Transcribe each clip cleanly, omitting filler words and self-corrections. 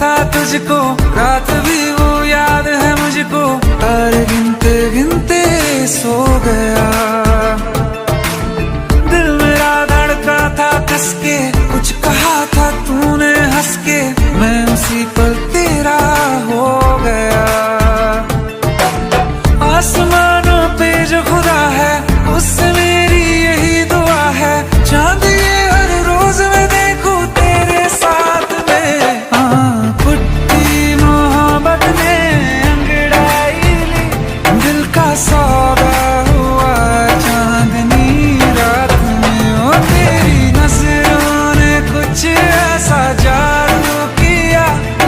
था तुझको, रात भी वो याद है मुझको, तारे गिनते गिनते सो गया। दिल मेरा धड़का था कस के, कुछ कहा था तूने हंस के, मैं उसी पल तेरा हो गया। आसमानों पे जो खुदा है उससे मेरी यही दुआ है, चांद ये हर रोज मैं देखूं तेरे साथ में। पुट्टी मोहब्बत ने अंगड़ाई ली, दिल का सौदा हुआ चांदनी रात में। ओ तेरी नजरों ने कुछ ऐसा जादू किया,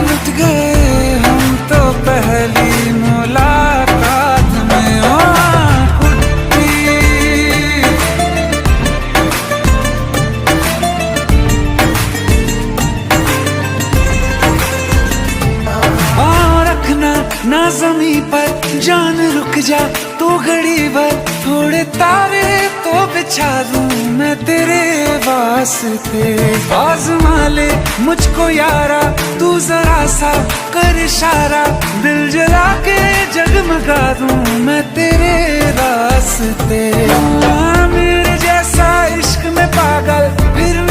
लुट गए हम तो पहली मुलाकात में। ओ ना ज़मीं पर जान रुक जा तो घड़ी भर, थोड़े तारे तो बिछा दूं मैं तेरे वास्ते। आज़मा ले मुझको यारा, तू जरा सा कर इशारा, दिल जला के जगमगा दूं मैं तेरे रास्ते। मेरे जैसा इश्क में पागल फिर